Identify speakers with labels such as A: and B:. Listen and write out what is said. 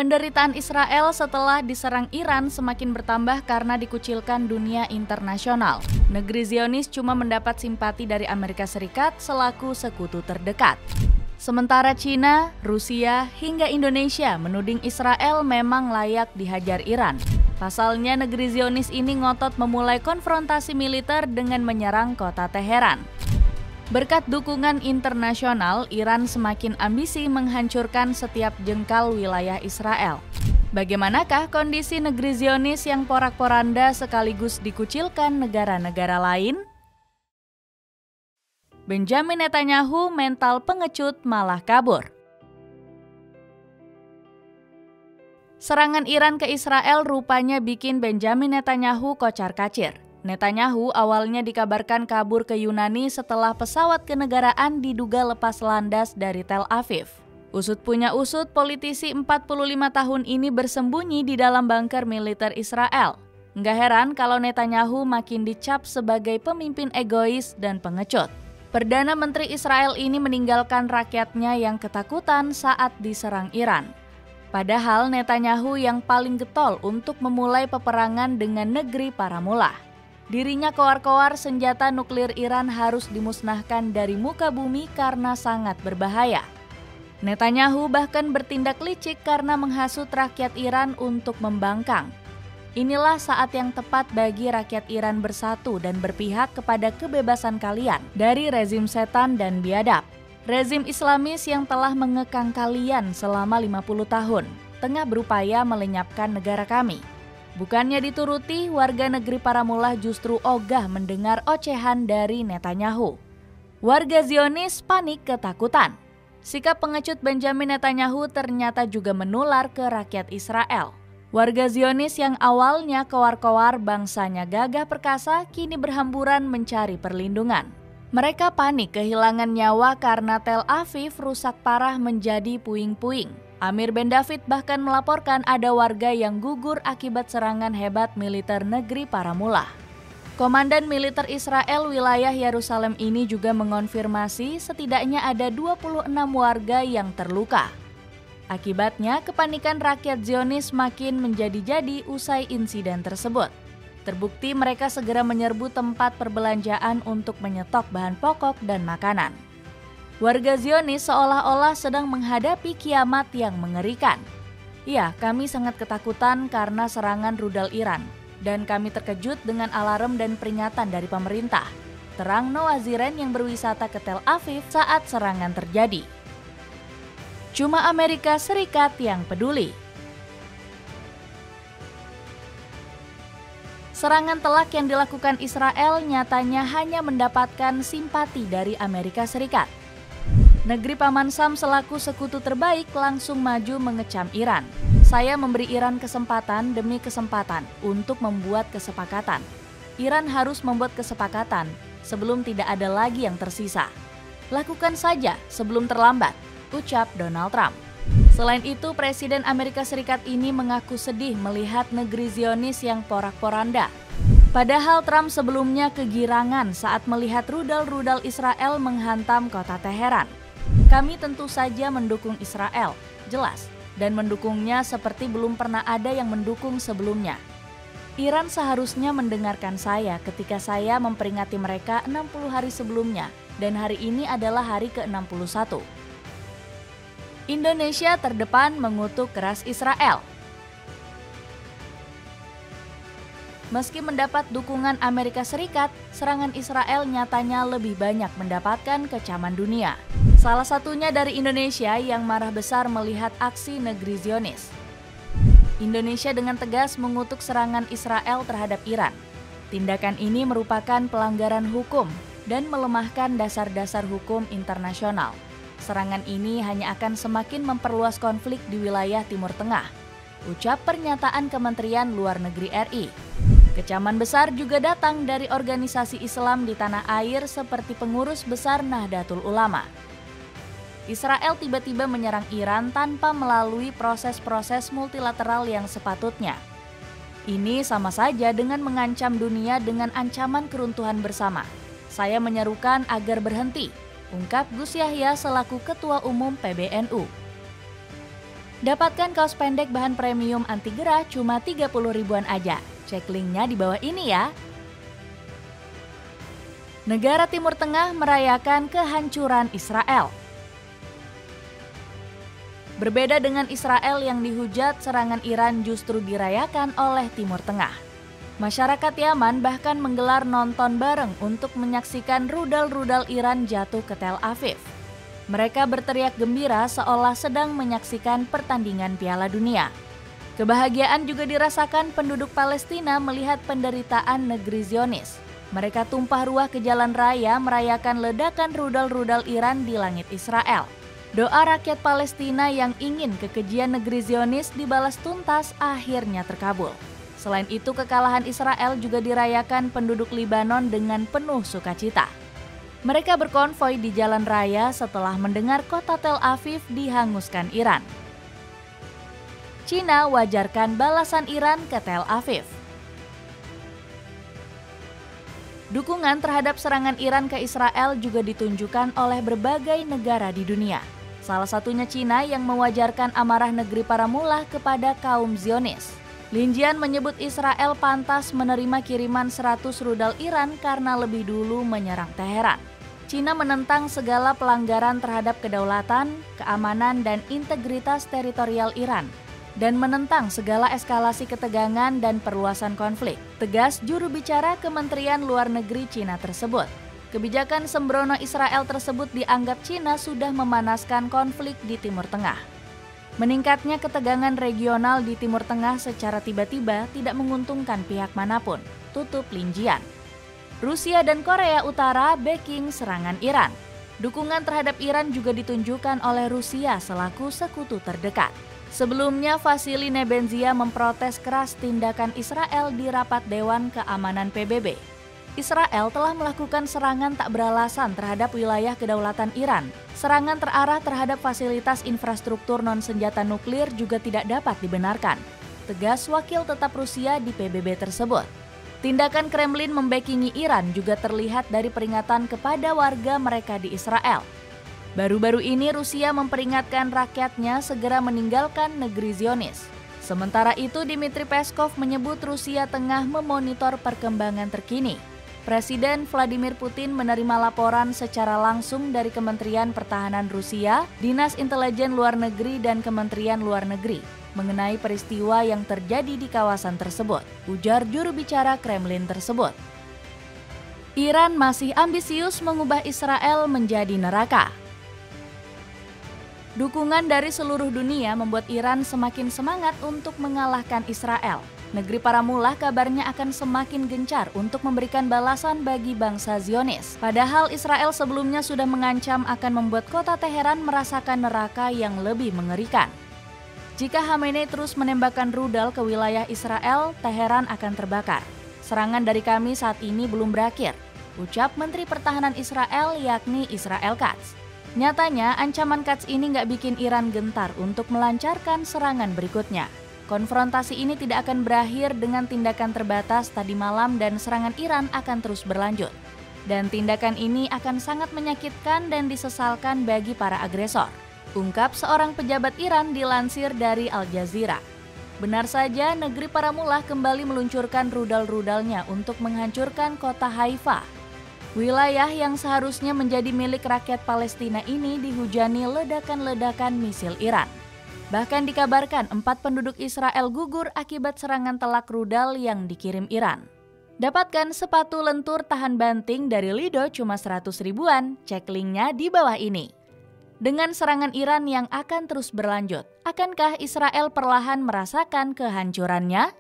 A: Penderitaan Israel setelah diserang Iran semakin bertambah karena dikucilkan dunia internasional. Negeri Zionis cuma mendapat simpati dari Amerika Serikat selaku sekutu terdekat. Sementara China, Rusia, hingga Indonesia menuding Israel memang layak dihajar Iran. Pasalnya negeri Zionis ini ngotot memulai konfrontasi militer dengan menyerang kota Teheran. Berkat dukungan internasional, Iran semakin ambisi menghancurkan setiap jengkal wilayah Israel. Bagaimanakah kondisi negeri Zionis yang porak-poranda sekaligus dikucilkan negara-negara lain? Benjamin Netanyahu mental pengecut malah kabur. Serangan Iran ke Israel rupanya bikin Benjamin Netanyahu kocar-kacir. Netanyahu awalnya dikabarkan kabur ke Yunani setelah pesawat kenegaraan diduga lepas landas dari Tel Aviv. Usut punya usut, politisi 45 tahun ini bersembunyi di dalam bunker militer Israel. Nggak heran kalau Netanyahu makin dicap sebagai pemimpin egois dan pengecut. Perdana Menteri Israel ini meninggalkan rakyatnya yang ketakutan saat diserang Iran. Padahal Netanyahu yang paling getol untuk memulai peperangan dengan negeri para mullah. Dirinya koar-koar senjata nuklir Iran harus dimusnahkan dari muka bumi karena sangat berbahaya. Netanyahu bahkan bertindak licik karena menghasut rakyat Iran untuk membangkang. Inilah saat yang tepat bagi rakyat Iran bersatu dan berpihak kepada kebebasan kalian dari rezim setan dan biadab. Rezim Islamis yang telah mengekang kalian selama 50 tahun, tengah berupaya melenyapkan negara kami. Bukannya dituruti, warga negeri para mullah justru ogah mendengar ocehan dari Netanyahu. Warga Zionis panik ketakutan. Sikap pengecut Benjamin Netanyahu ternyata juga menular ke rakyat Israel. Warga Zionis yang awalnya koar-koar bangsanya gagah perkasa kini berhamburan mencari perlindungan. Mereka panik kehilangan nyawa karena Tel Aviv rusak parah menjadi puing-puing. Amir Ben David bahkan melaporkan ada warga yang gugur akibat serangan hebat militer negeri para mullah. Komandan militer Israel wilayah Yerusalem ini juga mengonfirmasi setidaknya ada 26 warga yang terluka. Akibatnya, kepanikan rakyat Zionis makin menjadi-jadi usai insiden tersebut. Terbukti mereka segera menyerbu tempat perbelanjaan untuk menyetok bahan pokok dan makanan. Warga Zionis seolah-olah sedang menghadapi kiamat yang mengerikan. Ya, kami sangat ketakutan karena serangan rudal Iran, dan kami terkejut dengan alarm dan peringatan dari pemerintah. Terang Noah Ziren yang berwisata ke Tel Aviv saat serangan terjadi. Cuma Amerika Serikat yang peduli. Serangan telak yang dilakukan Israel nyatanya hanya mendapatkan simpati dari Amerika Serikat. Negeri Paman Sam selaku sekutu terbaik langsung maju mengecam Iran. Saya memberi Iran kesempatan demi kesempatan untuk membuat kesepakatan. Iran harus membuat kesepakatan sebelum tidak ada lagi yang tersisa. Lakukan saja sebelum terlambat, ucap Donald Trump. Selain itu, Presiden Amerika Serikat ini mengaku sedih melihat negeri Zionis yang porak-poranda. Padahal Trump sebelumnya kegirangan saat melihat rudal-rudal Israel menghantam kota Teheran. Kami tentu saja mendukung Israel, jelas, dan mendukungnya seperti belum pernah ada yang mendukung sebelumnya. Iran seharusnya mendengarkan saya ketika saya memperingati mereka 60 hari sebelumnya, dan hari ini adalah hari ke-61. Indonesia terdepan mengutuk keras Israel. Meski mendapat dukungan Amerika Serikat, serangan Israel nyatanya lebih banyak mendapatkan kecaman dunia. Salah satunya dari Indonesia yang marah besar melihat aksi negeri Zionis. Indonesia dengan tegas mengutuk serangan Israel terhadap Iran. Tindakan ini merupakan pelanggaran hukum dan melemahkan dasar-dasar hukum internasional. Serangan ini hanya akan semakin memperluas konflik di wilayah Timur Tengah, ucap pernyataan Kementerian Luar Negeri RI. Kecaman besar juga datang dari organisasi Islam di tanah air seperti Pengurus Besar Nahdlatul Ulama. Israel tiba-tiba menyerang Iran tanpa melalui proses-proses multilateral yang sepatutnya. Ini sama saja dengan mengancam dunia dengan ancaman keruntuhan bersama. Saya menyerukan agar berhenti, ungkap Gus Yahya selaku Ketua Umum PBNU. Dapatkan kaos pendek bahan premium anti gerah cuma 30 ribuan aja. Cek linknya di bawah ini ya. Negara Timur Tengah merayakan kehancuran Israel. Berbeda dengan Israel yang dihujat, serangan Iran justru dirayakan oleh Timur Tengah. Masyarakat Yaman bahkan menggelar nonton bareng untuk menyaksikan rudal-rudal Iran jatuh ke Tel Aviv. Mereka berteriak gembira seolah sedang menyaksikan pertandingan Piala Dunia. Kebahagiaan juga dirasakan penduduk Palestina melihat penderitaan negeri Zionis. Mereka tumpah ruah ke jalan raya merayakan ledakan rudal-rudal Iran di langit Israel. Doa rakyat Palestina yang ingin kekejian negeri Zionis dibalas tuntas akhirnya terkabul. Selain itu, kekalahan Israel juga dirayakan penduduk Libanon dengan penuh sukacita. Mereka berkonvoi di jalan raya setelah mendengar kota Tel Aviv dihanguskan Iran. Cina wajarkan balasan Iran ke Tel Aviv. Dukungan terhadap serangan Iran ke Israel juga ditunjukkan oleh berbagai negara di dunia. Salah satunya Cina yang mewajarkan amarah negeri para mullah kepada kaum Zionis. Lin Jian menyebut Israel pantas menerima kiriman 100 rudal Iran karena lebih dulu menyerang Teheran. Cina menentang segala pelanggaran terhadap kedaulatan, keamanan, dan integritas teritorial Iran, dan menentang segala eskalasi ketegangan dan perluasan konflik, tegas juru bicara Kementerian Luar Negeri Cina tersebut. Kebijakan sembrono Israel tersebut dianggap Cina sudah memanaskan konflik di Timur Tengah. Meningkatnya ketegangan regional di Timur Tengah secara tiba-tiba tidak menguntungkan pihak manapun, tutup Lin Jian. Rusia dan Korea Utara backing serangan Iran. Dukungan terhadap Iran juga ditunjukkan oleh Rusia selaku sekutu terdekat. Sebelumnya, Vasily Nebenzia memprotes keras tindakan Israel di rapat Dewan Keamanan PBB. Israel telah melakukan serangan tak beralasan terhadap wilayah kedaulatan Iran. Serangan terarah terhadap fasilitas infrastruktur non-senjata nuklir juga tidak dapat dibenarkan, tegas wakil tetap Rusia di PBB tersebut. Tindakan Kremlin membackingi Iran juga terlihat dari peringatan kepada warga mereka di Israel. Baru-baru ini Rusia memperingatkan rakyatnya segera meninggalkan negeri Zionis. Sementara itu, Dmitry Peskov menyebut Rusia tengah memonitor perkembangan terkini. Presiden Vladimir Putin menerima laporan secara langsung dari Kementerian Pertahanan Rusia, Dinas Intelijen Luar Negeri, dan Kementerian Luar Negeri mengenai peristiwa yang terjadi di kawasan tersebut, ujar juru bicara Kremlin tersebut. Iran masih ambisius mengubah Israel menjadi neraka. Dukungan dari seluruh dunia membuat Iran semakin semangat untuk mengalahkan Israel. Negeri para mullah kabarnya akan semakin gencar untuk memberikan balasan bagi bangsa Zionis. Padahal Israel sebelumnya sudah mengancam akan membuat kota Teheran merasakan neraka yang lebih mengerikan. Jika Khamenei terus menembakkan rudal ke wilayah Israel, Teheran akan terbakar. Serangan dari kami saat ini belum berakhir, ucap Menteri Pertahanan Israel yakni Israel Katz. Nyatanya, ancaman Katz ini nggak bikin Iran gentar untuk melancarkan serangan berikutnya. Konfrontasi ini tidak akan berakhir dengan tindakan terbatas tadi malam dan serangan Iran akan terus berlanjut. Dan tindakan ini akan sangat menyakitkan dan disesalkan bagi para agresor, ungkap seorang pejabat Iran dilansir dari Al Jazeera. Benar saja, negeri para mullah kembali meluncurkan rudal-rudalnya untuk menghancurkan kota Haifa. Wilayah yang seharusnya menjadi milik rakyat Palestina ini dihujani ledakan-ledakan misil Iran. Bahkan dikabarkan 4 penduduk Israel gugur akibat serangan telak rudal yang dikirim Iran. Dapatkan sepatu lentur tahan banting dari Lido cuma 100 ribuan, cek linknya di bawah ini. Dengan serangan Iran yang akan terus berlanjut, akankah Israel perlahan merasakan kehancurannya?